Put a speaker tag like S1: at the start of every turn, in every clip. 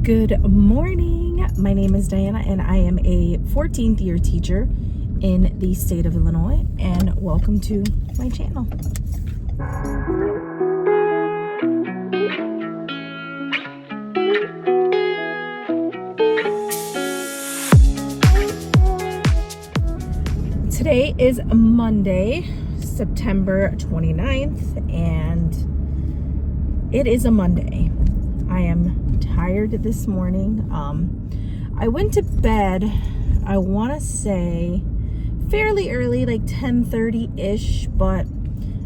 S1: Good morning. My name is Diana and I am a 14th year teacher in the state of Illinois, and welcome to my channel. Today is Monday, September 29th, and it is a Monday. I am tired this morning. I went to bed, I want to say fairly early, like 10:30-ish, but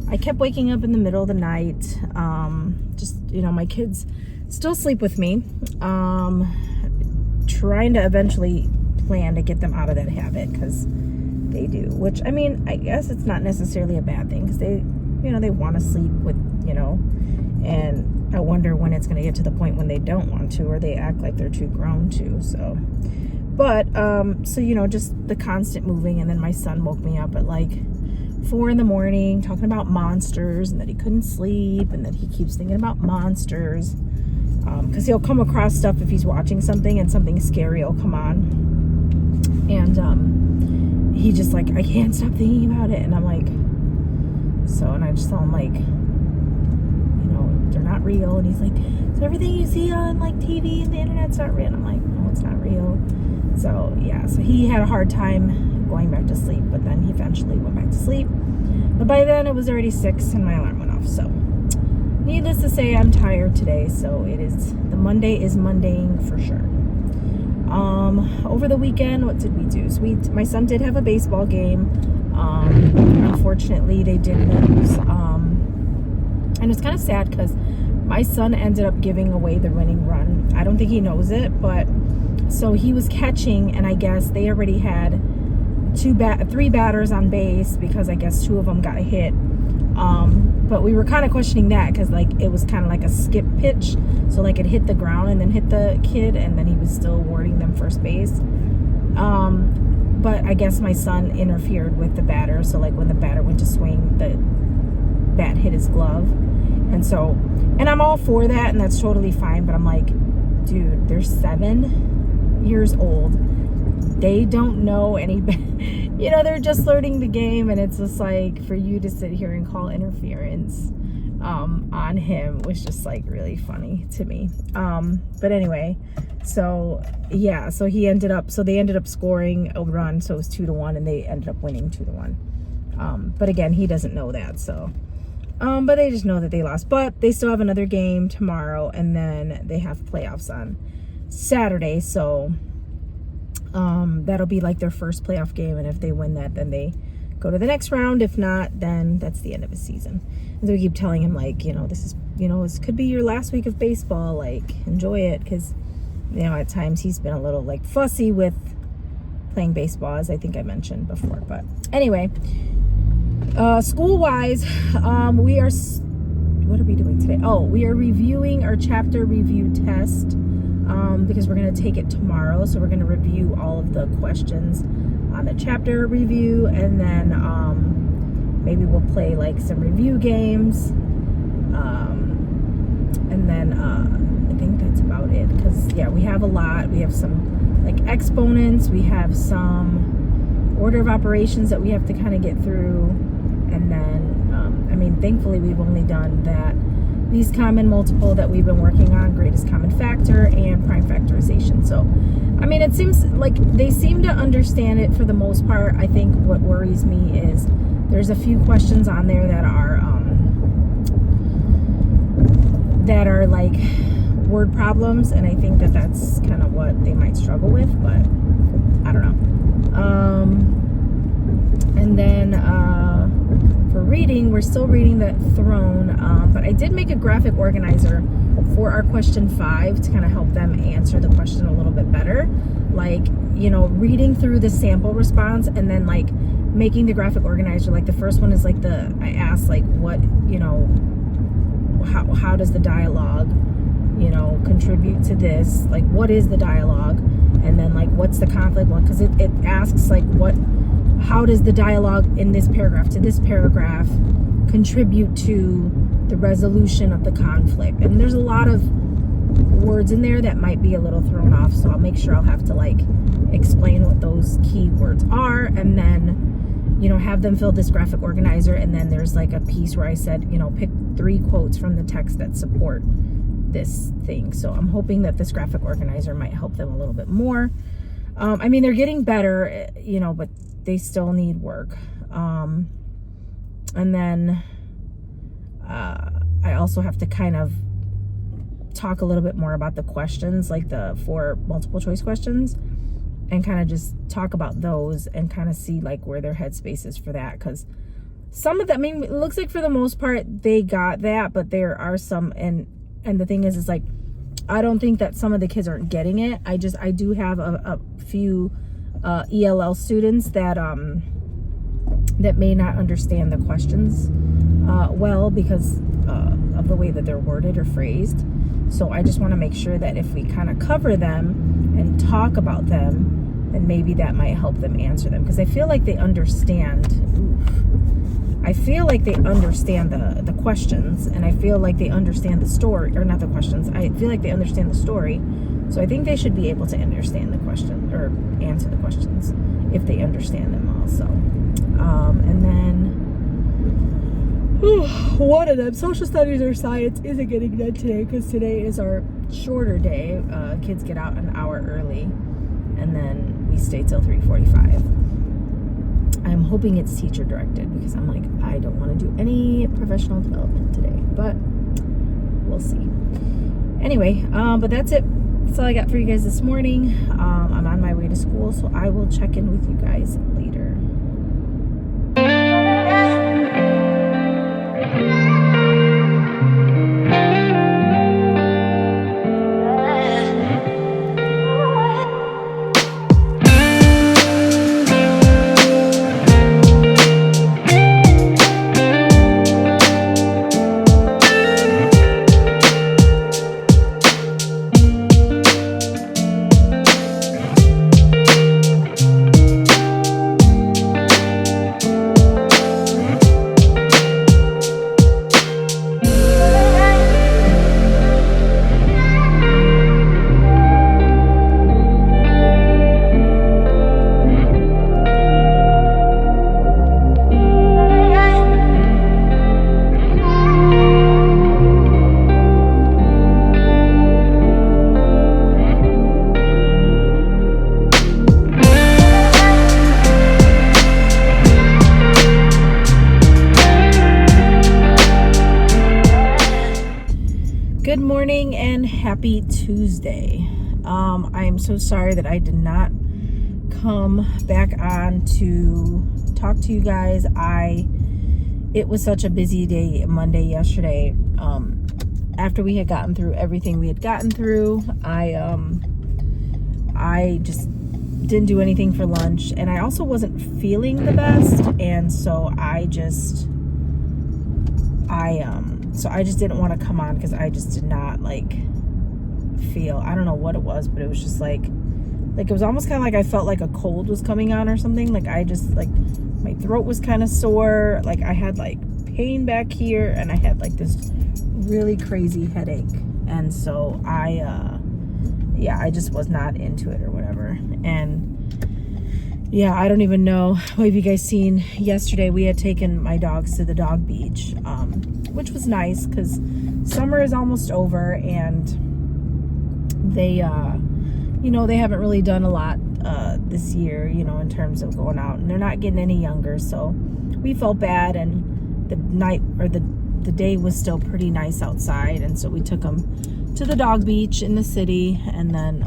S1: I kept waking up in the middle of the night. My kids still sleep with me. Trying to eventually plan to get them out of that habit, because they do, which, I mean, I guess it's not necessarily a bad thing, because they want to sleep with, and I wonder when it's going to get to the point when they don't want to, or they act like they're too grown to. So just the constant moving. And then my son woke me up at like 4 a.m. talking about monsters, and that he couldn't sleep, and that he keeps thinking about monsters, because he'll come across stuff if he's watching something and something scary will come on, and he just like, I can't stop thinking about it. And I'm like, and I just tell him, like, they're not real. And he's like, so everything you see on like TV and the internet's not real. And I'm like, no, it's not real. So yeah, so he had a hard time going back to sleep, but then he eventually went back to sleep. But by then it was already 6 and my alarm went off. So needless to say, I'm tired today. So the Monday is Mondaying for sure. Over the weekend, what did we do? So my son did have a baseball game. Unfortunately, they did lose. And it's kind of sad, because my son ended up giving away the winning run. I don't think he knows it, but so he was catching, and I guess they already had 3 batters on base, because I guess 2 of them got hit. But we were kind of questioning that, because like it was kind of like a skip pitch, so like it hit the ground and then hit the kid, and then he was still awarding them first base. But I guess my son interfered with the batter, so like when the batter went to swing, the bat hit his glove. And I'm all for that, and that's totally fine, but I'm like, dude, they're 7 years old. They don't know any they're just learning the game, and it's just like, for you to sit here and call interference on him was just like really funny to me. But anyway, so they ended up scoring a run, so it was 2-1, and they ended up winning 2-1. But again, he doesn't know that, so but they just know that they lost. But they still have another game tomorrow, and then they have playoffs on Saturday, so that'll be like their first playoff game, and if they win that, then they go to the next round. If not, then that's the end of the season. And so we keep telling him, like, this could be your last week of baseball, like, enjoy it, because at times he's been a little like fussy with playing baseball, as I think I mentioned before. But anyway, school-wise, what are we doing today? We are reviewing our chapter review test, because we're going to take it tomorrow. So we're going to review all of the questions on the chapter review, and then maybe we'll play like some review games, and then I think that's about it, because we have a lot. We have some like exponents, we have some order of operations that we have to kind of get through. And then, thankfully we've only done that least common multiple that we've been working on, greatest common factor, and prime factorization. So, it seems like they seem to understand it for the most part. I think what worries me is there's a few questions on there that are like word problems, and I think that that's kind of what they might struggle with, but I don't know. And then for reading, we're still reading The Throne, but I did make a graphic organizer for our question 5 to kind of help them answer the question a little bit better. Like, reading through the sample response, and then like making the graphic organizer. Like the first one is like I asked like, what, how does the dialogue, contribute to this? Like, what is the dialogue? And then like, what's the conflict one? Because it asks like, how does the dialogue in this paragraph to this paragraph contribute to the resolution of the conflict? And there's a lot of words in there that might be a little thrown off, so I'll make sure I'll have to like explain what those key words are, and then, you know, have them fill this graphic organizer. And then there's like a piece where I said, you know, pick 3 quotes from the text that support this thing. So I'm hoping that this graphic organizer might help them a little bit more. I mean, they're getting better, you know, but they still need work. And then I also have to kind of talk a little bit more about the questions, like the 4 multiple choice questions, and kind of just talk about those and kind of see like where their headspace is for that. Because some of them, I mean, it looks like for the most part they got that, but there are some, and the thing is like, I don't think that some of the kids aren't getting it. I do have a few ELL students that that may not understand the questions well, because of the way that they're worded or phrased. So I just want to make sure that if we kind of cover them and talk about them, then maybe that might help them answer them. Because I feel like they understand. I feel like they understand the questions, and I feel like they understand the story, or not the questions. I feel like they understand the story. So I think they should be able to understand the question or answer the questions if they understand them also. And then one of them, social studies or science, isn't getting done today because today is our shorter day. Kids get out an hour early, and then we stay till 3:45. I'm hoping it's teacher directed, because I'm like, I don't want to do any professional development today, but we'll see. Anyway, but that's it. That's all I got for you guys this morning. I'm on my way to school, so I will check in with you guys later. Good morning and happy Tuesday. I am so sorry that I did not come back on to talk to you guys. It was such a busy day Monday yesterday. After we had gotten through everything we had gotten through, I just didn't do anything for lunch, and I also wasn't feeling the best, and so I just didn't want to come on because I just did not like feel, I don't know what it was, but it was just like it was almost kind of like I felt like a cold was coming on or something. Like I just, like, my throat was kind of sore, like I had like pain back here, and I had like this really crazy headache, and so I just was not into it or whatever. And yeah, I don't even know. What have you guys seen? Yesterday we had taken my dogs to the dog beach, which was nice because summer is almost over, and they, they haven't really done a lot this year, in terms of going out, and they're not getting any younger. So we felt bad, and the night, or the day was still pretty nice outside, and so we took them to the dog beach in the city, and then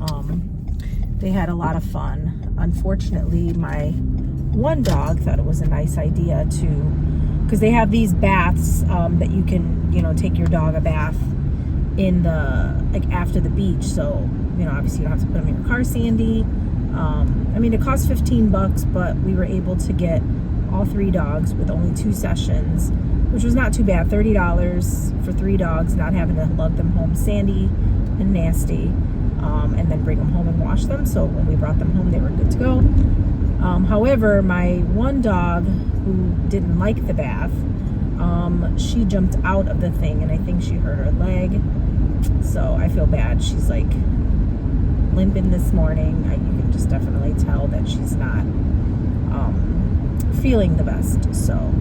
S1: they had a lot of fun. Unfortunately, my one dog thought it was a nice idea to, because they have these baths that you can, take your dog a bath in the, like, after the beach. So, obviously you don't have to put them in your car, Sandy. I mean, it cost $15, but we were able to get all 3 dogs with only 2 sessions, which was not too bad. $30 for 3 dogs, not having to lug them home, Sandy and Nasty, and then bring them home and wash them. So when we brought them home, they were good to go. However, my one dog who didn't like the bath, she jumped out of the thing, and I think she hurt her leg. So I feel bad. She's like limping this morning. You can just definitely tell that she's not feeling the best. So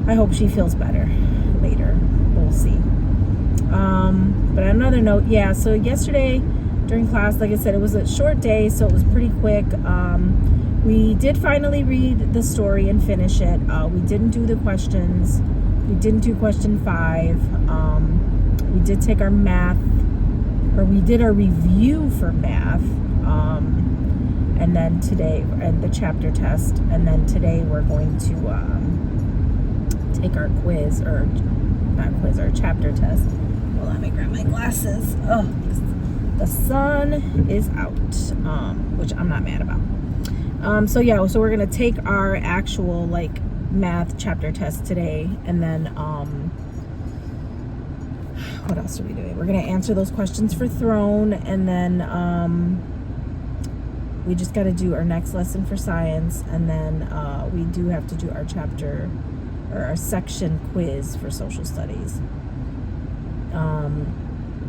S1: I hope she feels better later. We'll see. But on another note, yeah, so yesterday during class, like I said, it was a short day, so it was pretty quick. We did finally read the story and finish it. We didn't do the questions. We didn't do question 5. We did take our math, or we did our review for math, and then today, and the chapter test, and then today we're going to take our quiz, or not quiz, our chapter test. Hold on, let me grab my glasses. Oh, the sun is out, which I'm not mad about. So yeah, so we're gonna take our actual like math chapter test today, and then what else are we doing? We're gonna answer those questions for Throne, and then we just got to do our next lesson for science, and then we do have to do our chapter or our section quiz for social studies.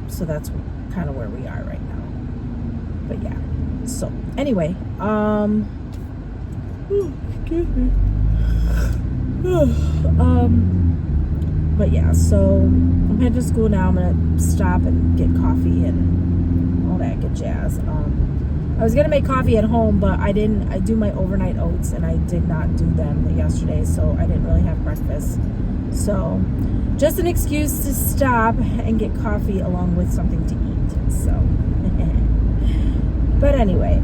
S1: So that's kind of where we are right now. But yeah. So anyway, but yeah, so I'm headed to school now. I'm gonna stop and get coffee and all that good jazz. I was gonna make coffee at home, but I didn't. I do my overnight oats, and I did not do them yesterday, so I didn't really have breakfast. So just an excuse to stop and get coffee along with something to eat. So but anyway,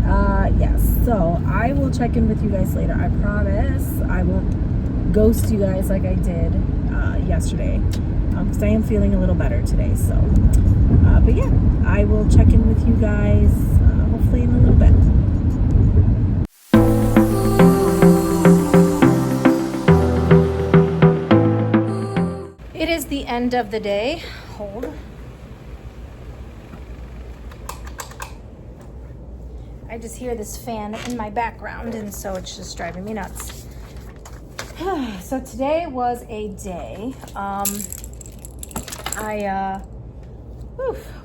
S1: yes, so I will check in with you guys later. I promise I won't ghost you guys like I did yesterday, because I am feeling a little better today. So but yeah, I will check in with you guys hopefully in a little bit. It is the end of the day. Hold. I just hear this fan in my background, and so it's just driving me nuts. So today was a day.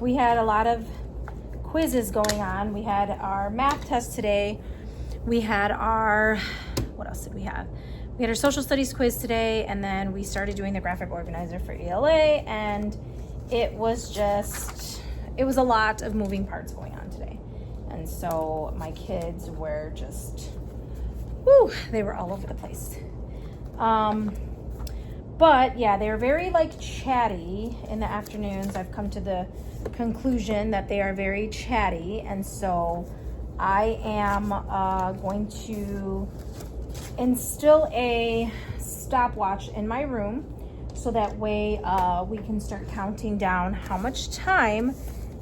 S1: We had a lot of quizzes going on. We had our math test today. We had our, what else did we have? We had our social studies quiz today, and then we started doing the graphic organizer for ELA, and it was a lot of moving parts going on today. And so my kids were just, they were all over the place. But yeah, they were very like chatty in the afternoons. I've come to the conclusion that they are very chatty, and so I am going to instill a stopwatch in my room, so that way we can start counting down how much time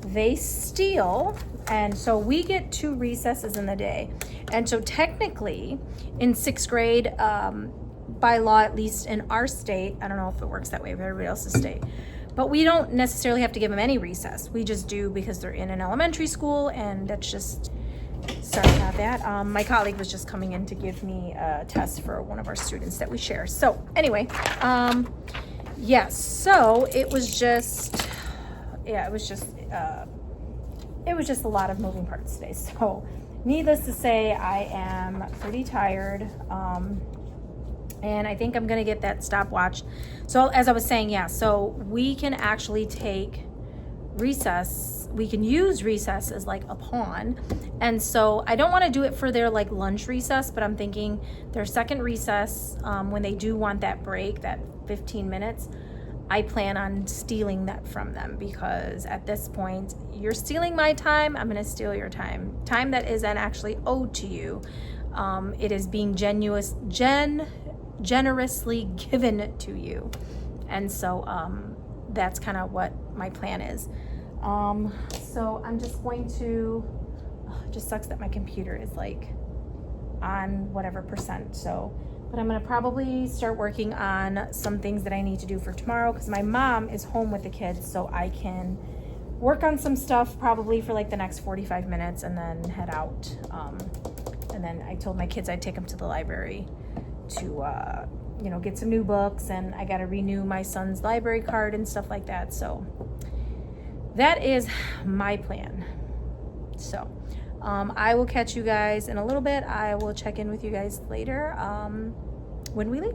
S1: they steal. And so we get 2 recesses in the day, and so technically in 6th grade, by law, at least in our state, I don't know if it works that way for everybody else's state, but we don't necessarily have to give them any recess. We just do because they're in an elementary school, and that's just, sorry about that. My colleague was just coming in to give me a test for one of our students that we share. So anyway, yes, so it was just, yeah, it was just a lot of moving parts today. So needless to say, I am pretty tired. And I think I'm gonna get that stopwatch. So as I was saying, yeah, so we can actually take recess, we can use recess as like a pawn. And so I don't wanna do it for their like lunch recess, but I'm thinking their second recess, when they do want that break, that 15 minutes, I plan on stealing that from them, because at this point, you're stealing my time, I'm gonna steal your time. Time that isn't actually owed to you. It is being generously given to you. And so that's kind of what my plan is. So I'm just going to, it just sucks that my computer is like on whatever percent. So, but I'm gonna probably start working on some things that I need to do for tomorrow, because my mom is home with the kids, so I can work on some stuff probably for like the next 45 minutes and then head out. And then I told my kids I'd take them to the library to get some new books, and I got to renew my son's library card and stuff like that. So that is my plan. So I will catch you guys in a little bit. I will check in with you guys later when we leave.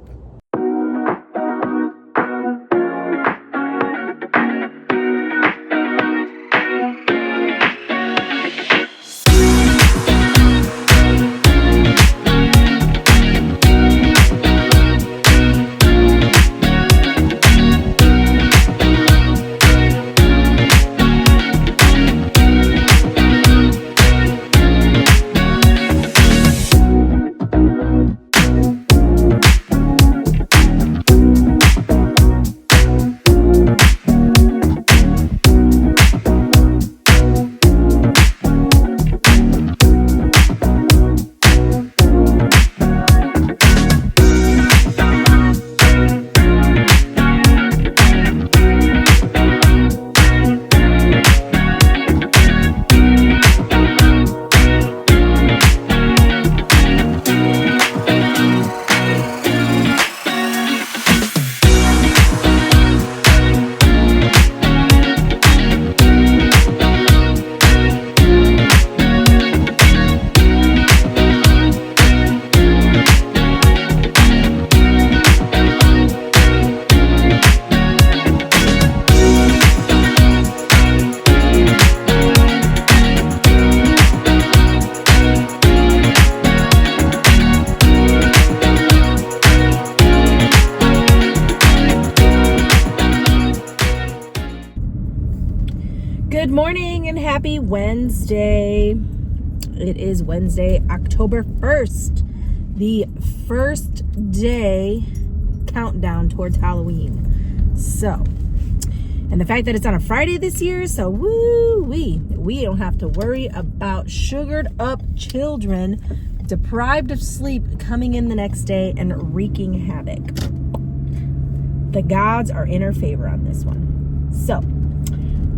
S1: Good morning and happy Wednesday. It is Wednesday, October 1st, the first day countdown towards Halloween. So, and the fact that it's on a Friday this year, so we don't have to worry about sugared up children deprived of sleep coming in the next day and wreaking havoc. The gods are in our favor on this one. So,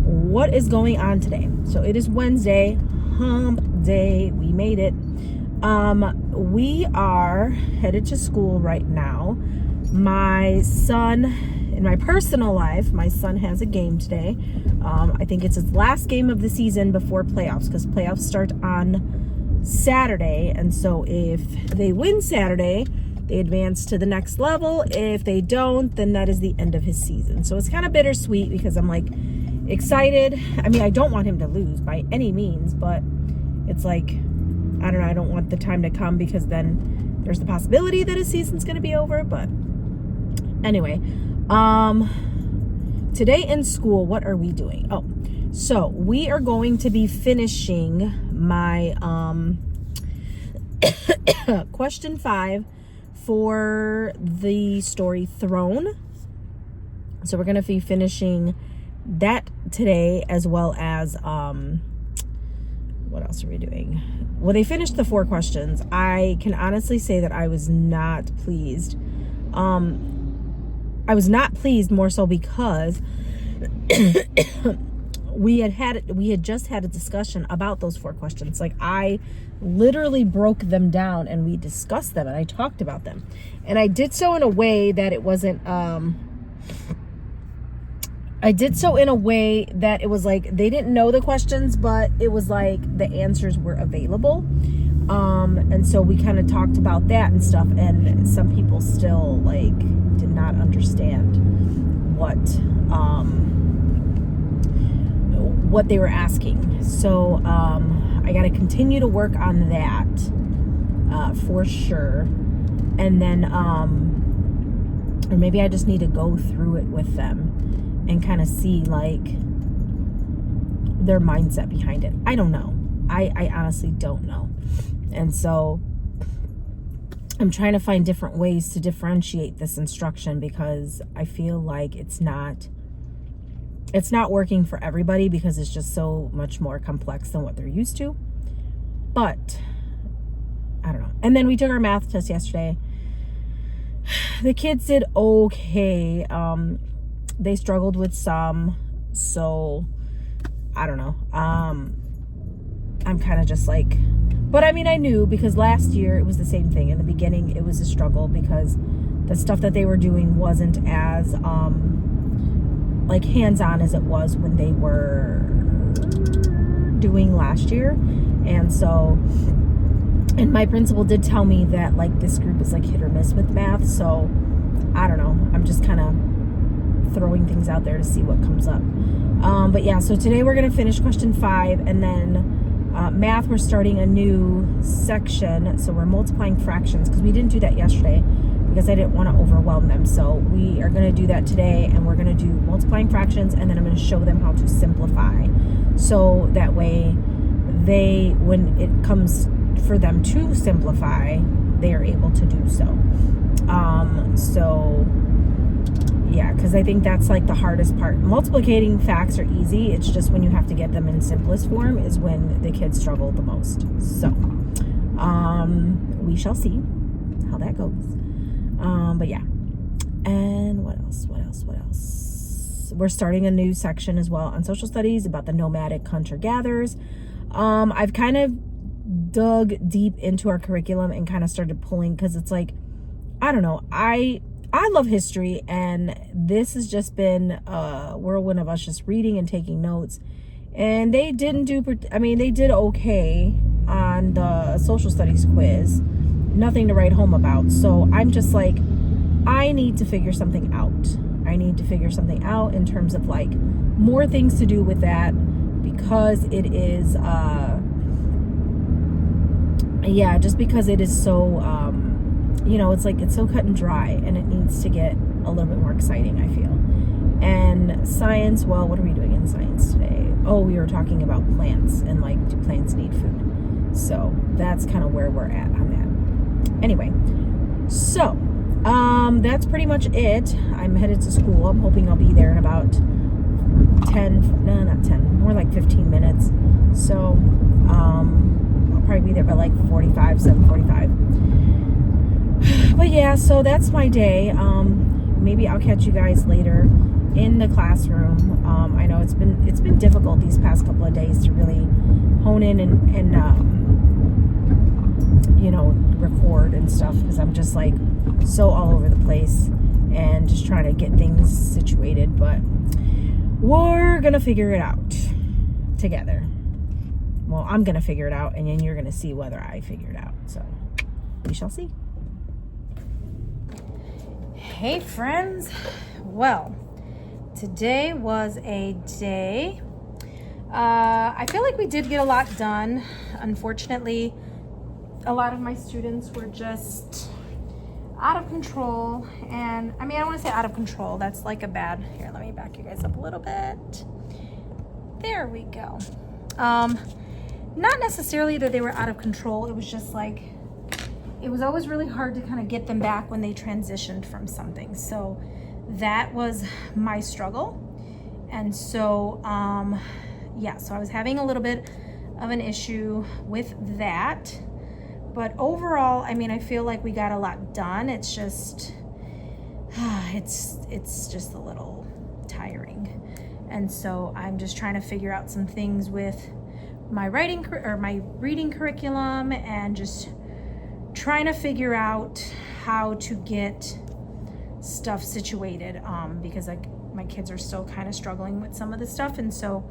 S1: what is going on today? So it is Wednesday, hump day. We made it. We are headed to school right now. My son, in my personal life, my son has a game today. I think it's his last game of the season before playoffs, because playoffs start on Saturday. And so if they win Saturday, they advance to the next level. If they don't, then that is the end of his season. So it's kind of bittersweet because I'm like, excited. I mean, I don't want him to lose by any means, but it's like, I don't know, I don't want the time to come because then there's the possibility that his season's going to be over. But anyway, today in school, what are we doing? Oh, so we are going to be finishing my question 5 for the story Throne. So we're going to be finishing that today, as well as what else are we doing? Well, they finished the 4 questions. I can honestly say that I was not pleased. I was not pleased more so because we had just had a discussion about those 4 questions. Like, I literally broke them down and we discussed them and I talked about them, and I did so in a way that it wasn't it was like they didn't know the questions, but it was like the answers were available. And so we kind of talked about that and stuff, and some people still like did not understand what they were asking. So I got to continue to work on that for sure. And then or maybe I just need to go through it with them and kind of see like their mindset behind it. I don't know. I honestly don't know. And so I'm trying to find different ways to differentiate this instruction, because I feel like it's not working for everybody because it's just so much more complex than what they're used to. But I don't know. And then we took our math test yesterday. The kids did okay. They struggled with some, so I don't know. I'm kind of just like, but I mean, I knew, because last year it was the same thing. In the beginning, it was a struggle because the stuff that they were doing wasn't as like hands-on as it was when they were doing last year. And so, and my principal did tell me that like this group is like hit or miss with math. So I don't know, I'm just kind of throwing things out there to see what comes up. But yeah, so today we're going to finish question 5, and then math, we're starting a new section. So we're multiplying fractions because we didn't do that yesterday because I didn't want to overwhelm them. So we are going to do that today, and we're going to do multiplying fractions, and then I'm going to show them how to simplify. So that way they, when it comes for them to simplify, they are able to do so. So yeah, because I think that's like the hardest part. Multiplicating facts are easy. It's just when you have to get them in simplest form is when the kids struggle the most. So we shall see how that goes. But yeah. And what else? We're starting a new section as well on social studies about the nomadic hunter-gatherers. I've kind of dug deep into our curriculum and kind of started pulling, because it's like, I don't know, I love history, and this has just been a whirlwind of us just reading and taking notes. And they didn't do, they did okay on the social studies quiz. Nothing to write home about. So I'm just like, I need to figure something out. I need to figure something out in terms of like more things to do with that, because it is, just because it is so, it's like, it's so cut and dry, and it needs to get a little bit more exciting, I feel. And science, well, what are we doing in science today? Oh, we were talking about plants and like, do plants need food? So that's kind of where we're at on that. Anyway, so that's pretty much it. I'm headed to school. I'm hoping I'll be there in about 10, more like 15 minutes. So I'll probably be there by like 7:45. But yeah, so that's my day. Maybe I'll catch you guys later in the classroom. I know it's been difficult these past couple of days to really hone in and record and stuff, because I'm just like so all over the place and just trying to get things situated. But we're gonna figure it out together. Well, I'm gonna figure it out, and then you're gonna see whether I figure it out. So we shall see. Hey friends, well, today was a day, I feel like we did get a lot done. Unfortunately, a lot of my students were just out of control, and I don't want to say out of control, that's like a bad, here, let me back you guys up a little bit. There we go. Not necessarily that they were out of control, it was just like, it was always really hard to kind of get them back when they transitioned from something. So that was my struggle. And so, so I was having a little bit of an issue with that. But overall, I feel like we got a lot done. It's just, it's just a little tiring. And so I'm just trying to figure out some things with my reading curriculum, and just trying to figure out how to get stuff situated, because like my kids are still kind of struggling with some of the stuff, and so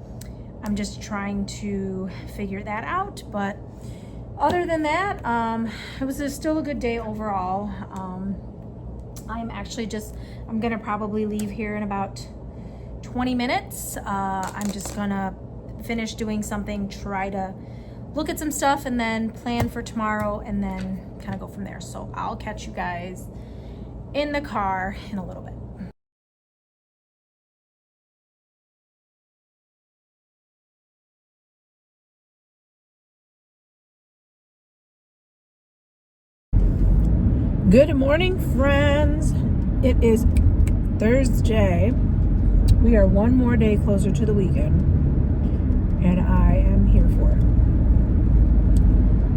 S1: I'm just trying to figure that out. But other than that, it was still a good day overall. I'm gonna probably leave here in about 20 minutes. I'm just gonna finish doing something, try to look at some stuff, and then plan for tomorrow, and then kind of go from there. So I'll catch you guys in the car in a little bit. Good morning, friends. It is Thursday. We are one more day closer to the weekend, and I am here for it.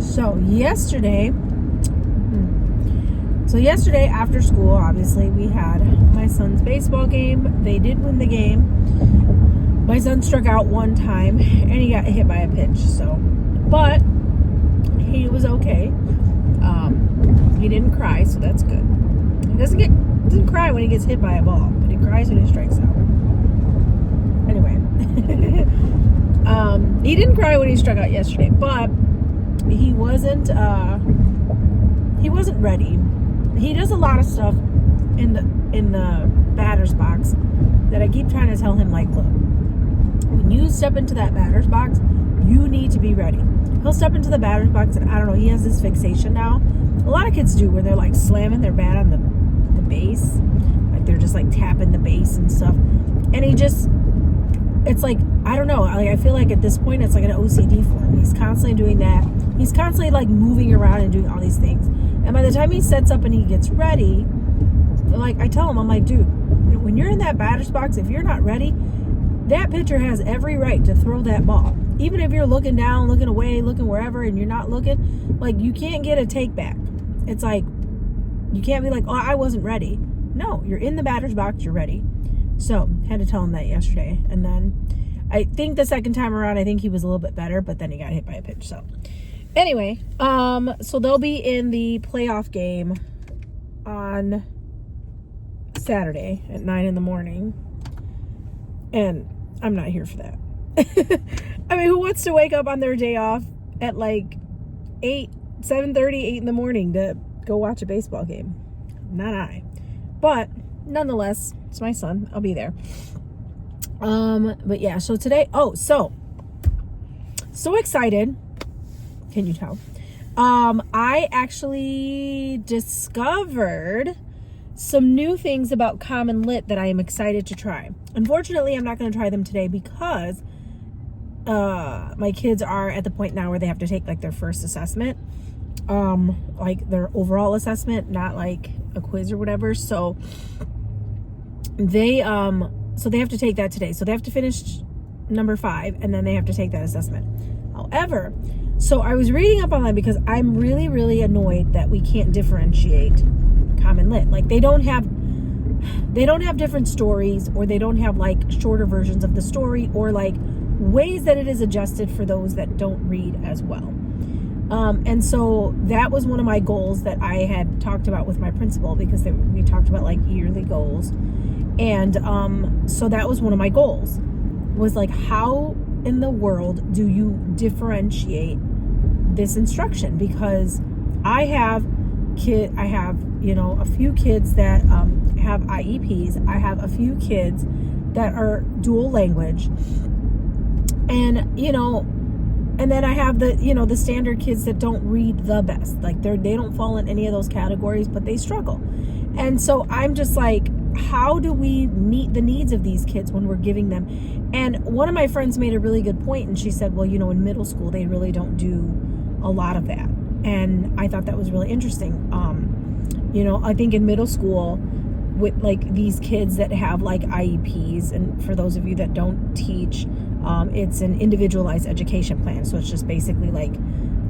S1: So yesterday after school, obviously, we had my son's baseball game. They did win the game. My son struck out one time, and he got hit by a pitch. But he was okay. He didn't cry, so that's good. He doesn't cry when he gets hit by a ball, but he cries when he strikes out. He didn't cry when he struck out yesterday, but he wasn't ready. He does a lot of stuff in the batter's box that I keep trying to tell him, like, look, when you step into that batter's box, you need to be ready. He'll step into the batter's box, and I don't know, he has this fixation now. A lot of kids do, where they're like slamming their bat on the base, like they're just like tapping the base and stuff. And it's like, I don't know, like, I feel like at this point it's like an OCD for him. He's constantly doing that. He's constantly like moving around and doing all these things. And by the time he sets up and he gets ready, like, I tell him, I'm like, dude, when you're in that batter's box, if you're not ready, that pitcher has every right to throw that ball. Even if you're looking down, looking away, looking wherever, and you're not looking, like, you can't get a take back. It's like, you can't be like, oh, I wasn't ready. No, you're in the batter's box, you're ready. So, had to tell him that yesterday. And then, I think the second time around, I think he was a little bit better, but then he got hit by a pitch. So, anyway, so they'll be in the playoff game on Saturday at 9 in the morning. And I'm not here for that. I mean, who wants to wake up on their day off at like 7:30, 8 in the morning to go watch a baseball game? Not I. But nonetheless, it's my son. I'll be there. But yeah, so today, so excited. Can you tell? I actually discovered some new things about Common Lit that I am excited to try. Unfortunately, I'm not going to try them today because my kids are at the point now where they have to take like their first assessment, like their overall assessment, not like a quiz or whatever. So they have to take that today. So they have to finish number 5 and then they have to take that assessment. However, so I was reading up on that because I'm really, really annoyed that we can't differentiate Common Lit. Like, they don't have different stories, or they don't have like shorter versions of the story, or like ways that it is adjusted for those that don't read as well. And so that was one of my goals that I had talked about with my principal, because we talked about like yearly goals. And so that was one of my goals, was like, how in the world do you differentiate this instruction? Because I have a few kids that have IEPs. I have a few kids that are dual language, and and then I have the standard kids that don't read the best. Like, they don't fall in any of those categories, but they struggle. And so I'm just like, how do we meet the needs of these kids when we're giving them? And one of my friends made a really good point, and she said, well, in middle school, they really don't do a lot of that. And I thought that was really interesting. I think in middle school, with like these kids that have like IEPs, and for those of you that don't teach, it's an individualized education plan. So it's just basically like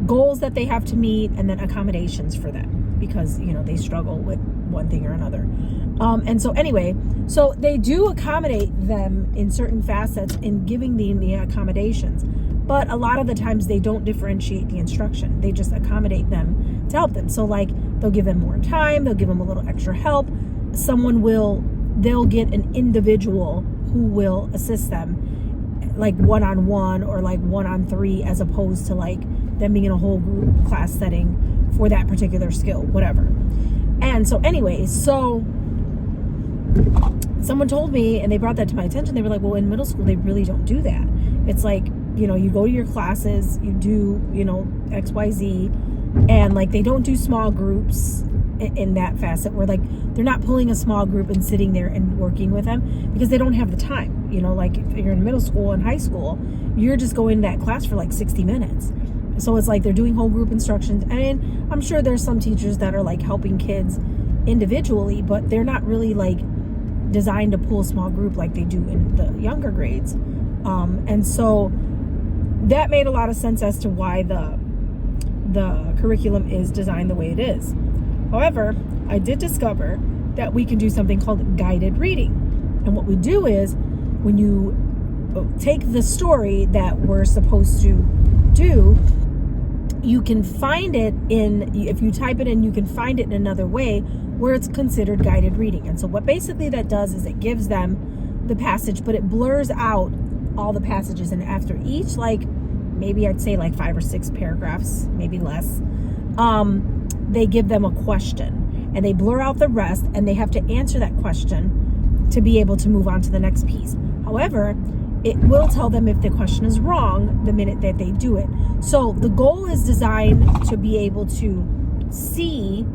S1: goals that they have to meet, and then accommodations for them, because they struggle with one thing or another. And so anyway, so they do accommodate them in certain facets in giving them the accommodations, but a lot of the times they don't differentiate the instruction. They just accommodate them to help them. So like, they'll give them more time, they'll give them a little extra help. They'll get an individual who will assist them, like one-on-one or like 1-on-3, as opposed to like them being in a whole group class setting for that particular skill, whatever. And so anyway, so someone told me, and they brought that to my attention, they were like, well, in middle school, they really don't do that. It's like, you go to your classes, you do, X, Y, Z, and like, they don't do small groups in that facet, where like, they're not pulling a small group and sitting there and working with them, because they don't have the time. Like, if you're in middle school and high school, you're just going to that class for like 60 minutes. So it's like, they're doing whole group instructions. And I'm sure there's some teachers that are like helping kids individually, but they're not really like designed to pull a small group like they do in the younger grades. And so that made a lot of sense as to why the curriculum is designed the way it is. However, I did discover that we can do something called guided reading. And what we do is, when you take the story that we're supposed to do, you can find it if you type it in, you can find it in another way where it's considered guided reading. And so what basically that does is it gives them the passage, but it blurs out all the passages. And after each like maybe I'd say like 5 or 6 paragraphs, maybe less, they give them a question and they blur out the rest and they have to answer that question to be able to move on to the next piece. However, it will tell them if the question is wrong the minute that they do it. So the goal is designed to be able to see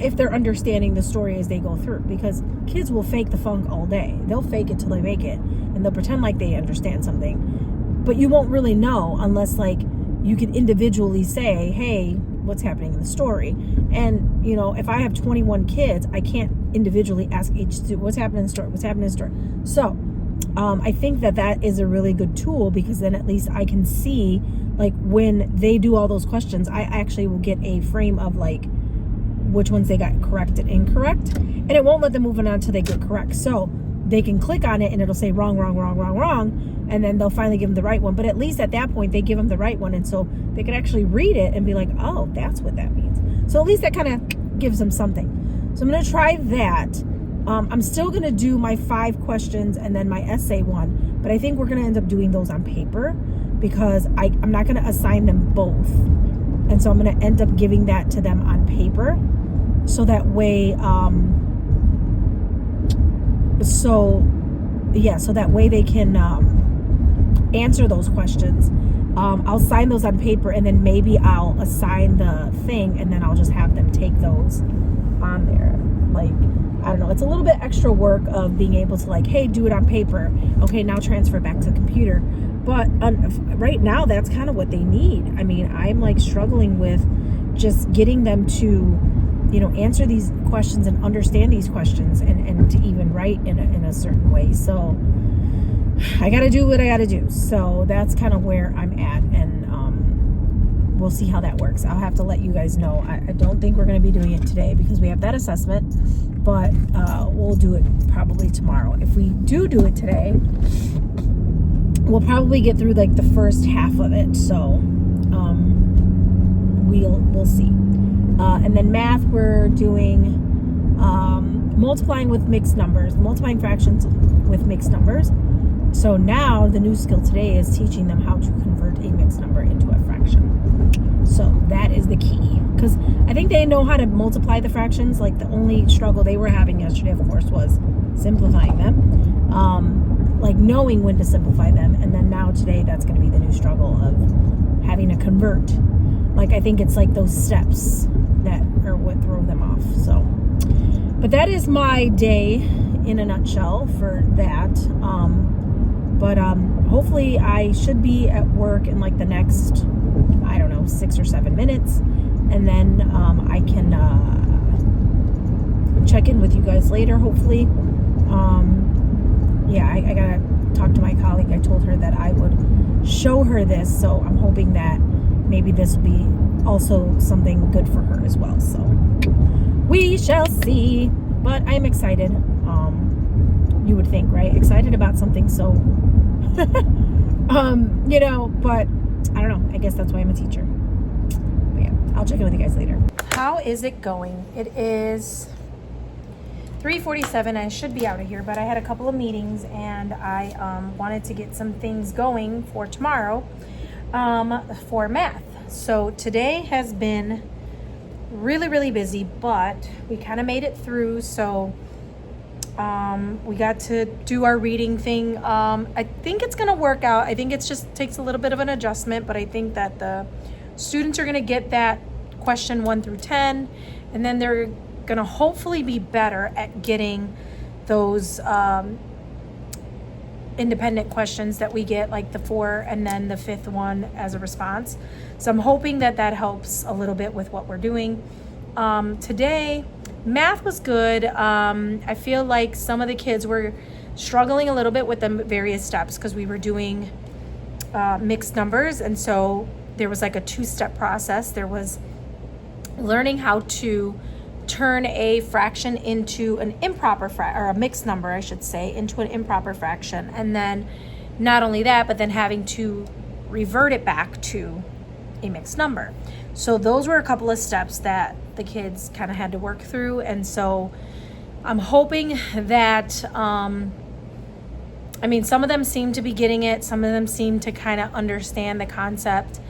S1: if they're understanding the story as they go through, because kids will fake the funk all day. They'll fake it till they make it, and they'll pretend like they understand something, but you won't really know unless like you can individually say, hey, what's happening in the story. And you know, if I have 21 kids, I can't individually ask each student what's happening in the story, what's happening in the story. So I think that is a really good tool, because then at least I can see, like, when they do all those questions, I actually will get a frame of like which ones they got correct and incorrect, and it won't let them move on until they get correct. So they can click on it and it'll say wrong, wrong, wrong, wrong, wrong, and then they'll finally give them the right one. But at least at that point they give them the right one, and so they can actually read it and be like, oh, that's what that means. So at least that kind of gives them something. So I'm going to try that. I'm still going to do my 5 questions and then my essay one, but I think we're going to end up doing those on paper, because I'm not going to assign them both. And so I'm going to end up giving that to them on paper, so that way, so that way they can answer those questions. I'll sign those on paper, and then maybe I'll assign the thing, and then I'll just have them take those on there. Like, I don't know, it's a little bit extra work of being able to like, hey, do it on paper. Okay, now transfer it back to the computer. But right now, that's kind of what they need. I mean, I'm like struggling with just getting them to, you know, answer these questions and understand these questions, and to even write in a certain way. So I got to do what I got to do. So that's kind of where I'm at, and we'll see how that works. I'll have to let you guys know. I don't think we're going to be doing it today because we have that assessment, but we'll do it probably tomorrow. If we do it today, we'll probably get through like the first half of it. So we'll see. And then math, we're doing multiplying with mixed numbers, multiplying fractions with mixed numbers. So now the new skill today is teaching them how to convert a mixed number into a fraction. So that is the key, because I think they know how to multiply the fractions. Like, the only struggle they were having yesterday, of course, was simplifying them, like knowing when to simplify them. And then now today, that's going to be the new struggle of having to convert. Like, I think it's like those steps that are what throw them off. So, but that is my day in a nutshell for that. But hopefully I should be at work in like the next, I don't know, 6 or 7 minutes. And then I can check in with you guys later, hopefully. Yeah, I gotta talk to my colleague. I told her that I would show her this. So I'm hoping that maybe this will be also something good for her as well. So we shall see. But I'm excited. You would think, right? Excited about something so, you know, but I don't know. I guess that's why I'm a teacher. But yeah, I'll check in with you guys later. How is it going? It is 3:47. I should be out of here, but I had a couple of meetings, and I wanted to get some things going for tomorrow for math. So today has been really, really busy, but we kind of made it through. So we got to do our reading thing. I think it's going to work out. I think it's just takes a little bit of an adjustment, but I think that the students are going to get that question 1 through 10, and then they're going to hopefully be better at getting those independent questions that we get, like the 4 and then the 5th one as a response. So I'm hoping that helps a little bit with what we're doing. Today, math was good. I feel like some of the kids were struggling a little bit with the various steps because we were doing mixed numbers. And so there was like a 2-step process. There was learning how to turn a fraction into an improper or a mixed number, I should say, into an improper fraction. And then not only that, but then having to revert it back to a mixed number. So those were a couple of steps that the kids kind of had to work through. And so I'm hoping that I mean, some of them seem to be getting it. Some of them seem to kind of understand the concept.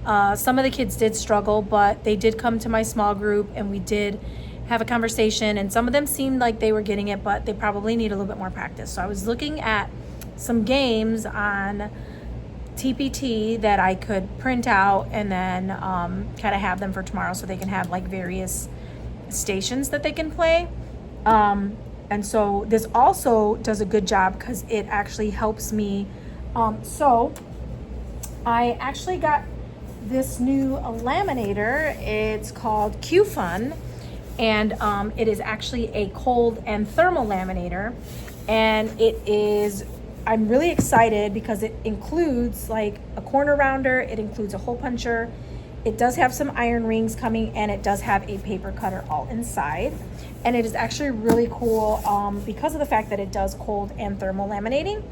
S1: Some of the kids did struggle, but they did come to my small group and we did have a conversation, and some of them seemed like they were getting it, but they probably need a little bit more practice. So I was looking at some games on TPT that I could print out and then kind of have them for tomorrow so they can have like various stations that they can play. And so this also does a good job because it actually helps me. So I actually got this new laminator. It's called Q-Fun, and it is actually a cold and thermal laminator. And it is, I'm really excited because it includes like a corner rounder, it includes a hole puncher, it does have some iron rings coming, and it does have a paper cutter all inside. And it is actually really cool because of the fact that it does cold and thermal laminating.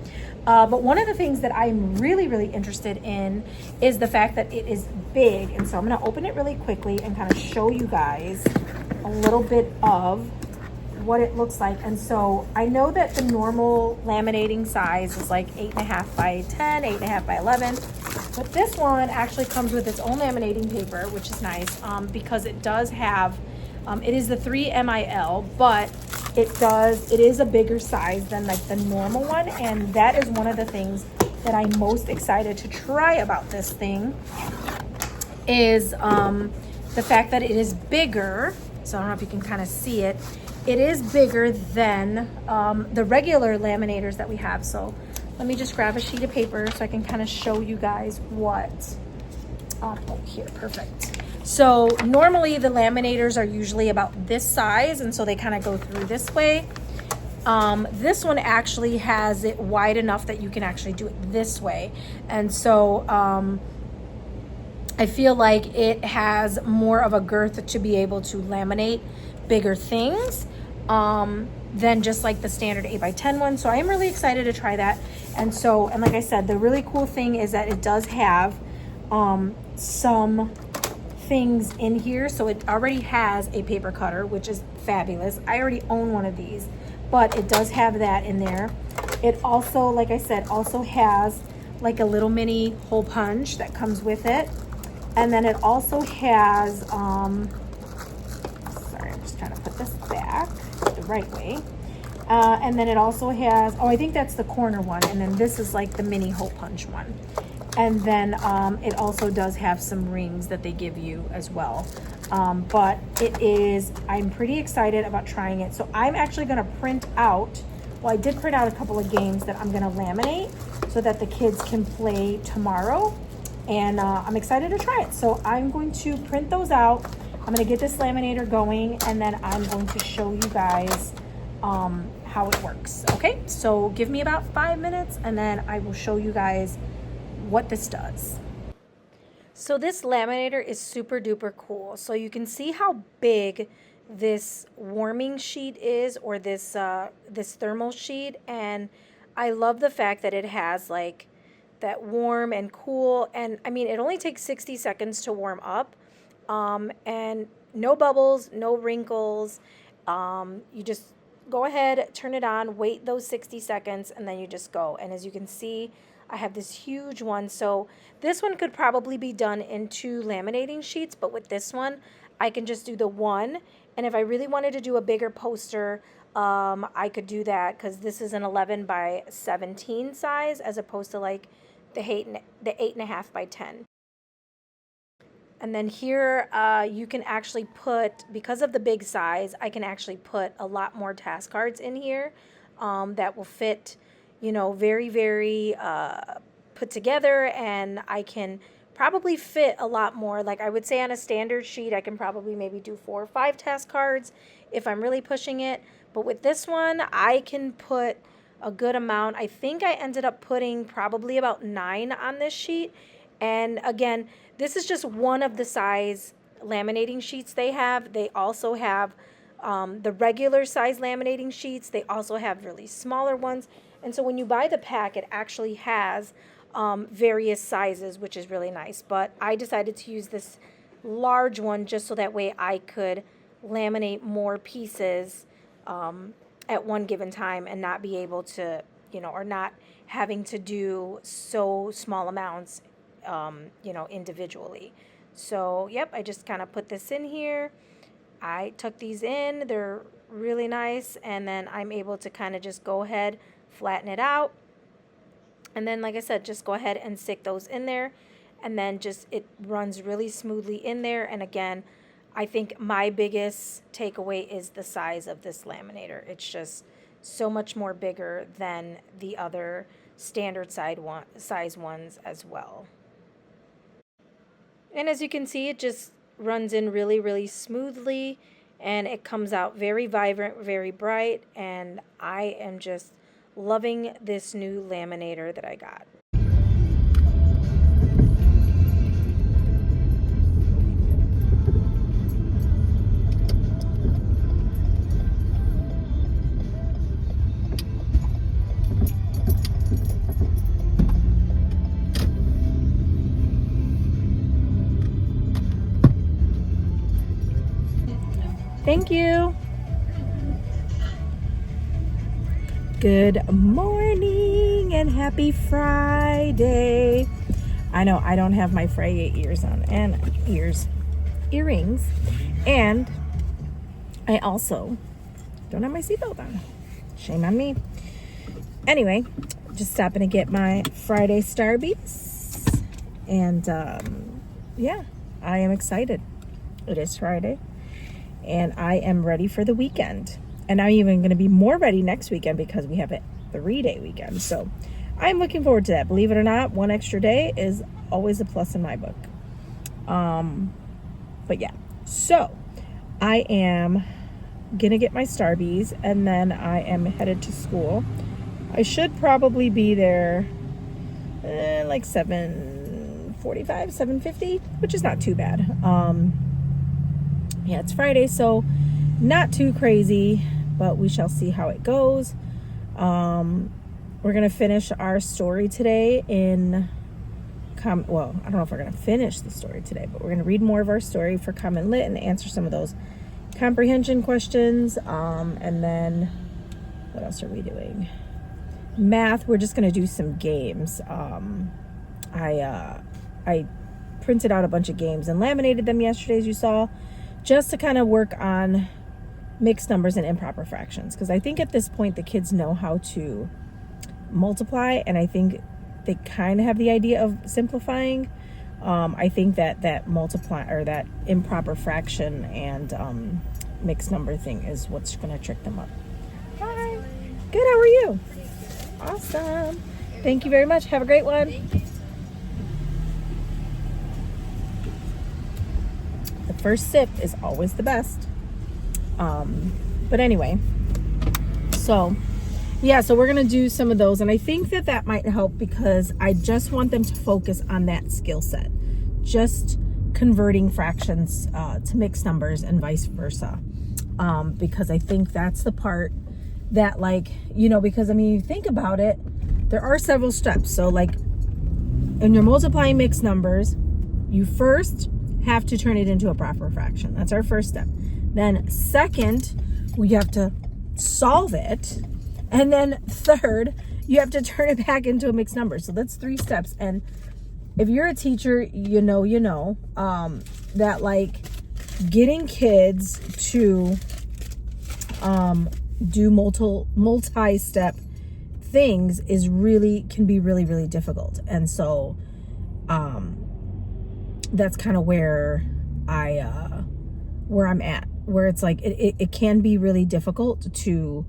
S1: But one of the things that I'm really, really interested in is the fact that it is big. And so I'm gonna open it really quickly and kind of show you guys a little bit of what it looks like. And so I know that the normal laminating size is like 8.5 by 10, 8.5 by 11. But this one actually comes with its own laminating paper, which is nice because it does have, it is the 3 MIL, but it is a bigger size than like the normal one. And that is one of the things that I'm most excited to try about this thing is the fact that it is bigger. So I don't know if you can kind of see it. It is bigger than the regular laminators that we have. So let me just grab a sheet of paper so I can kind of show you guys what, oh, here, perfect. So normally the laminators are usually about this size, and so they kind of go through this way. This one actually has it wide enough that you can actually do it this way. And so I feel like it has more of a girth to be able to laminate bigger things than just like the standard 8x10 one. So I am really excited to try that. And so, and like I said, the really cool thing is that it does have some things in here. So it already has a paper cutter, which is fabulous. I already own one of these, but it does have that in there. It also, like I said, also has like a little mini hole punch that comes with it. And then it also has, sorry, I'm just trying to put this back the right way. And then it also has, oh, I think that's the corner one. And then this is like the mini hole punch one. And then it also does have some rings that they give you as well. But it is, I'm pretty excited about trying it. So I'm actually gonna print out, well, I did print out a couple of games that I'm gonna laminate so that the kids can play tomorrow. And I'm excited to try it. So I'm going to print those out. I'm gonna get this laminator going, and then I'm going to show you guys how it works. Okay, so give me about 5 minutes and then I will show you guys what this does. So this laminator is super duper cool. So you can see how big this warming sheet is, or this this thermal sheet, and I love the fact that it has like that warm and cool. And I mean, it only takes 60 seconds to warm up, and no bubbles, no wrinkles. You just go ahead, turn it on, wait those 60 seconds, and then you just go. And as you can see, I have this huge one. So this one could probably be done in 2 laminating sheets, but with this one, I can just do the one. And if I really wanted to do a bigger poster, I could do that, because this is an 11 by 17 size as opposed to like the 8.5 by 10. And then here you can actually put, because of the big size, I can actually put a lot more task cards in here that will fit, you know, very, very put together. And I can probably fit a lot more. Like I would say on a standard sheet, I can probably maybe do 4 or 5 task cards if I'm really pushing it. But with this one, I can put a good amount. I think I ended up putting probably about 9 on this sheet. And again, this is just one of the size laminating sheets they have. They also have the regular size laminating sheets. They also have really smaller ones. And so when you buy the pack, it actually has various sizes, which is really nice. But I decided to use this large one just so that way I could laminate more pieces at one given time and not be able to, are not having to do so small amounts, individually. So, yep, I just kind of put this in here. I tuck these in. They're really nice. And then I'm able to kind of just go ahead, flatten it out. And then, like I said, just go ahead and stick those in there. And then just it runs really smoothly in there. And again, I think my biggest takeaway is the size of this laminator. It's just so much more bigger than the other standard size ones as well. And as you can see, it just runs in really, really smoothly, and it comes out very vibrant, very bright, and I am just loving this new laminator that I got. Thank you. Good morning and happy Friday. I know I don't have my Friday ears on and earrings, and I also don't have my seatbelt on. Shame on me. Anyway, just stopping to get my Friday Starbies, and yeah, I am excited. It is Friday. And I am ready for the weekend. And I'm even going to be more ready next weekend because we have a 3-day weekend. So I'm looking forward to that. Believe it or not, one extra day is always a plus in my book. But yeah, so I am going to get my Starbies, and then I am headed to school. I should probably be there like 7:45, 7:50, which is not too bad. Yeah, it's Friday, so not too crazy, but we shall see how it goes. We're going to finish our story today in well, I don't know if we're going to finish the story today, but we're going to read more of our story for Common Lit and answer some of those comprehension questions. And then what else are we doing? Math, we're just going to do some games. I printed out a bunch of games and laminated them yesterday, as you saw, just to kind of work on mixed numbers and improper fractions. Because I think at this point the kids know how to multiply, and I think they kind of have the idea of simplifying. I think that multiply or that improper fraction and mixed number thing is what's going to trick them up. Hi. Good, how are you? Awesome. Thank you very much. Have a great one. The first sip is always the best. But anyway, so we're going to do some of those. And I think that might help because I just want them to focus on that skill set. Just converting fractions to mixed numbers and vice versa. Because I think that's the part that, because you think about it, there are several steps. So when you're multiplying mixed numbers, you first have to turn it into a proper fraction. That's our first step. Then second, we have to solve it. And then third, you have to turn it back into a mixed number. So that's 3 steps. And if you're a teacher, you know that getting kids to do multi-step things can be really, really difficult. And so that's kind of where I'm at, where it's it can be really difficult to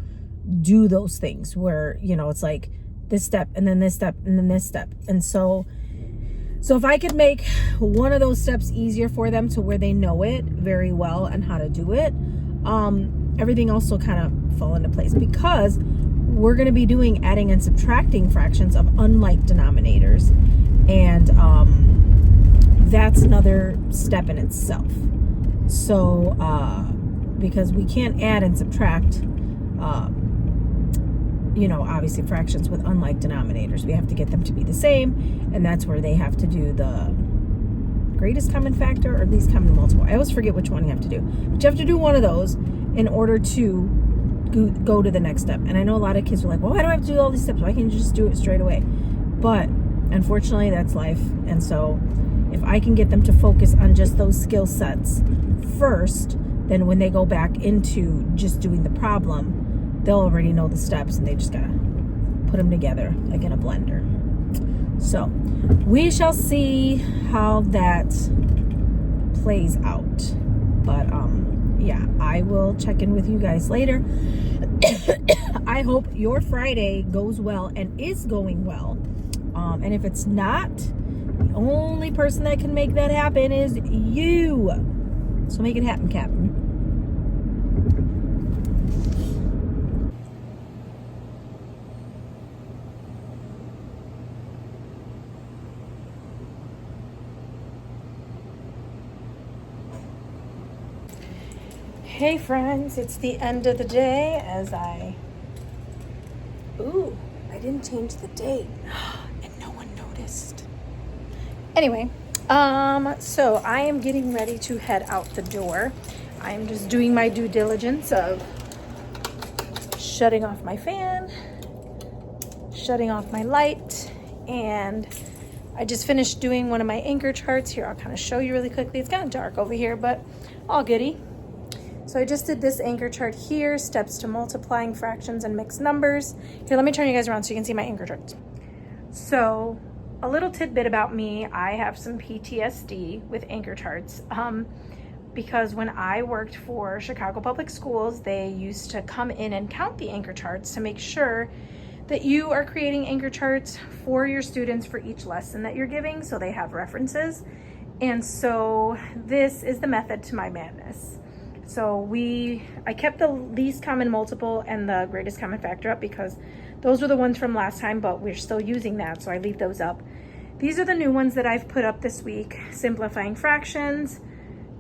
S1: do those things where, it's this step and then this step and then this step. And so if I could make one of those steps easier for them to where they know it very well and how to do it, everything else will kind of fall into place, because we're going to be doing adding and subtracting fractions of unlike denominators. And that's another step in itself. So, because we can't add and subtract, obviously fractions with unlike denominators. We have to get them to be the same, and that's where they have to do the greatest common factor or least common multiple. I always forget which one you have to do, but you have to do one of those in order to go to the next step. And I know a lot of kids are like, well, why do I have to do all these steps? Why can't you just do it straight away? But unfortunately, that's life. And so if I can get them to focus on just those skill sets first, then when they go back into just doing the problem, they'll already know the steps and they just gotta put them together like in a blender. So we shall see how that plays out. But yeah, I will check in with you guys later. I hope your Friday goes well and is going well. And if it's not, the only person that can make that happen is you. So make it happen, Captain. Hey friends, it's the end of the day as I didn't change the date and no one noticed. Anyway, so I am getting ready to head out the door. I'm just doing my due diligence of shutting off my fan, shutting off my light, and I just finished doing one of my anchor charts. Here, I'll kind of show you really quickly. It's kind of dark over here, but all goody. So I just did this anchor chart here, steps to multiplying fractions and mixed numbers. Here, let me turn you guys around so you can see my anchor charts. So a little tidbit about me, I have some PTSD with anchor charts because when I worked for Chicago Public Schools, they used to come in and count the anchor charts to make sure that you are creating anchor charts for your students for each lesson that you're giving, so they have references. And so this is the method to my madness. So I kept the least common multiple and the greatest common factor up because those were the ones from last time, but we're still using that, so I leave those up. These are the new ones that I've put up this week. Simplifying fractions,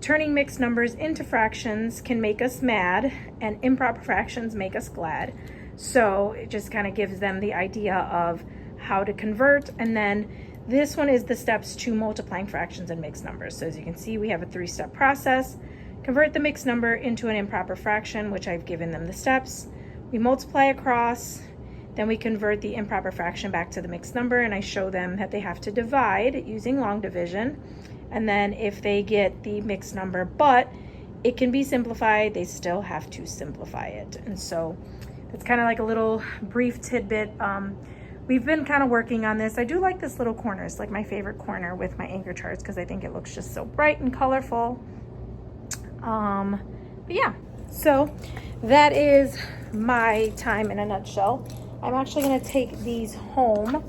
S1: turning mixed numbers into fractions can make us mad, and improper fractions make us glad. So it just kind of gives them the idea of how to convert. And then this one is the steps to multiplying fractions and mixed numbers. So as you can see, we have a 3-step process. Convert the mixed number into an improper fraction, which I've given them the steps. We multiply across, then we convert the improper fraction back to the mixed number, and I show them that they have to divide using long division. And then if they get the mixed number, but it can be simplified, they still have to simplify it. And so it's kind of like a little brief tidbit. We've been kind of working on this. I do like this little corner. It's like my favorite corner with my anchor charts because I think it looks just so bright and colorful. But yeah, so that is my time in a nutshell. I'm actually going to take these home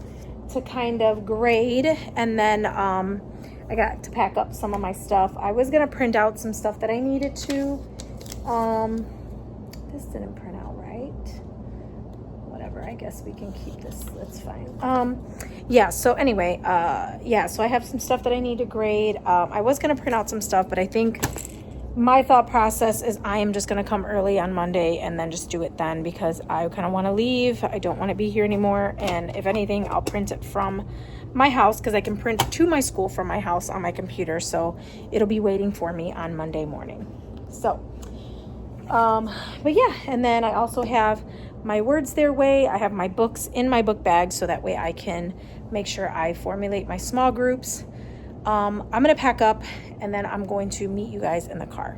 S1: to kind of grade, and then I got to pack up some of my stuff. I was going to print out some stuff that I needed to. This didn't print out right. Whatever, I guess we can keep this. That's fine. Yeah, so anyway, so I have some stuff that I need to grade. I was going to print out some stuff, but I think my thought process is I am just going to come early on Monday and then just do it then, because I kind of want to leave. I don't want to be here anymore. And if anything, I'll print it from my house because I can print to my school from my house on my computer. So it'll be waiting for me on Monday morning. So, but yeah, and then I also have my words their way. I have my books in my book bag so that way I can make sure I formulate my small groups. I'm going to pack up and then I'm going to meet you guys in the car.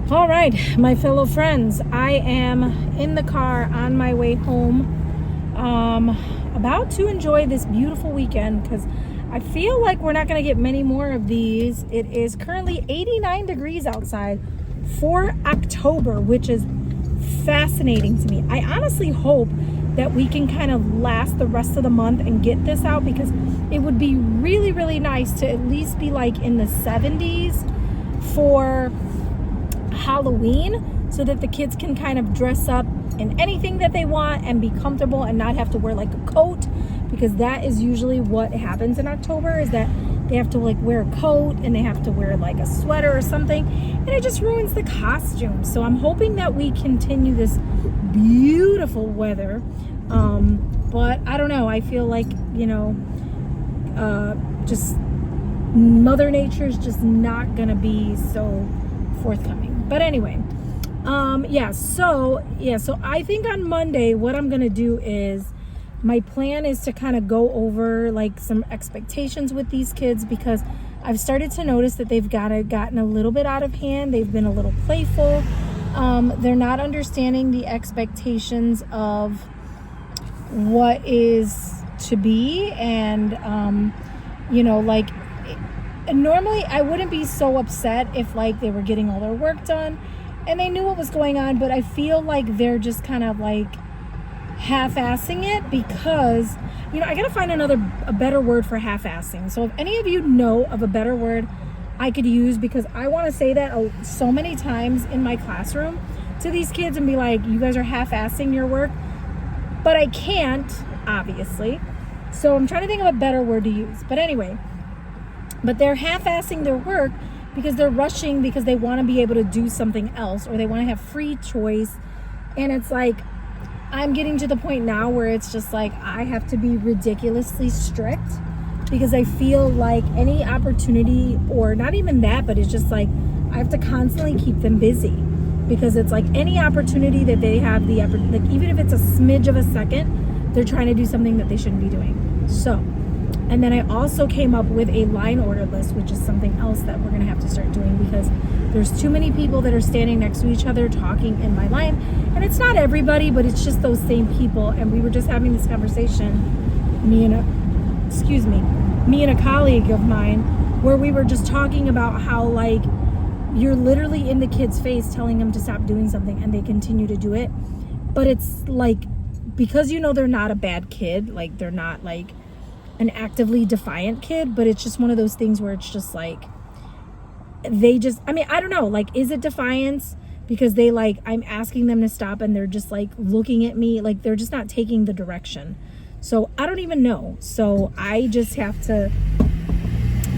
S1: All right, my fellow friends, I am in the car on my way home, about to enjoy this beautiful weekend because I feel like we're not going to get many more of these. It is currently 89 degrees outside for October, which is fascinating to me. I honestly hope that we can kind of last the rest of the month and get this out, because it would be really, really nice to at least be like in the 70s for Halloween, so that the kids can kind of dress up in anything that they want and be comfortable and not have to wear like a coat, because that is usually what happens in October, is that they have to like wear a coat and they have to wear like a sweater or something, and it just ruins the costume. So I'm hoping that we continue this beautiful weather, but I don't know, I feel like, you know, just Mother Nature's just not gonna be so forthcoming. But anyway, so I think on Monday what I'm gonna do is, my plan is to kind of go over like some expectations with these kids, because I've started to notice that they've gotten a little bit out of hand. They've been a little playful. They're not understanding the expectations of what is to be, and you know, like, normally I wouldn't be so upset if like they were getting all their work done and they knew what was going on, but I feel like they're just kind of like half-assing it, because, you know, I gotta find a better word for half-assing. So if any of you know of a better word I could use, because I want to say that so many times in my classroom to these kids and be like, you guys are half-assing your work, but I can't, obviously. So I'm trying to think of a better word to use. But anyway, but they're half-assing their work because they're rushing, because they want to be able to do something else, or they want to have free choice. And it's like, I'm getting to the point now where it's just like, I have to be ridiculously strict, because I feel like any opportunity, or not even that, but it's just like, I have to constantly keep them busy, because it's like any opportunity that they have, like, even if it's a smidge of a second, they're trying to do something that they shouldn't be doing. So, and then I also came up with a line order list, which is something else that we're going to have to start doing, because there's too many people that are standing next to each other talking in my line. And it's not everybody, but it's just those same people. And we were just having this conversation, me and a colleague of mine, where we were just talking about how, like, you're literally in the kid's face telling them to stop doing something and they continue to do it. But it's like, because, you know, they're not a bad kid, like, they're not like an actively defiant kid, but it's just one of those things where it's just like, they just, I mean, I don't know, like, is it defiance? Because they, like, I'm asking them to stop and they're just like looking at me like they're just not taking the direction. So I don't even know. So I just have to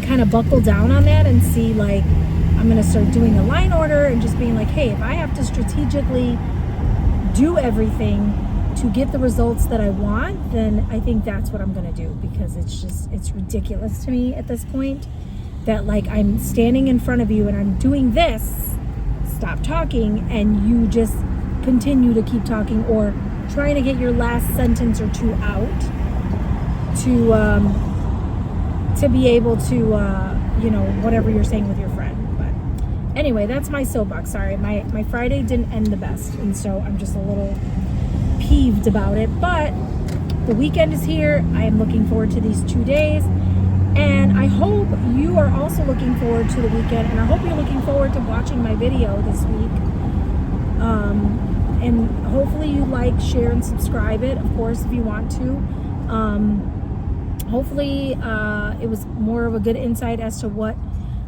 S1: kind of buckle down on that and see, like, I'm going to start doing a line order and just being like, hey, if I have to strategically do everything to get the results that I want, then I think that's what I'm going to do, because it's ridiculous to me at this point that, like, I'm standing in front of you and I'm doing this, stop talking, and you just continue to keep talking, or trying to get your last sentence or two out to be able to, you know, whatever you're saying with your friend. But anyway, that's my soapbox. Sorry, my Friday didn't end the best, and so I'm just a little peeved about it. But the weekend is here. I am looking forward to these 2 days, and I hope you are also looking forward to the weekend, and I hope you're looking forward to watching my video this week. And hopefully you like, share, and subscribe it, of course, if you want to. Hopefully it was more of a good insight as to what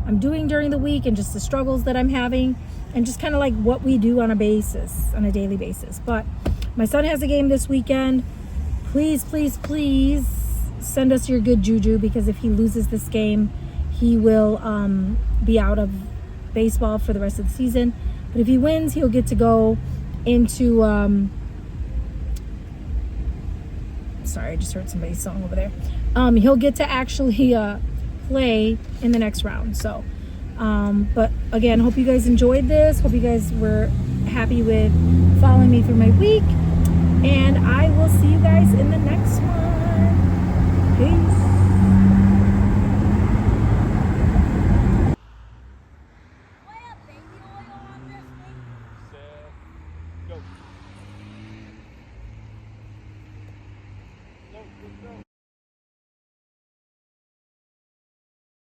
S1: I'm doing during the week, and just the struggles that I'm having, and just kind of like what we do on a daily basis. But my son has a game this weekend. Please, please, please send us your good juju, because if he loses this game, he will be out of baseball for the rest of the season. But if he wins, he'll get to go into sorry, I just heard somebody's song over there. He'll get to actually play in the next round. So but again, hope you guys enjoyed this. Hope you guys were happy with following me through my week, and I will see you guys in the next one. Peace.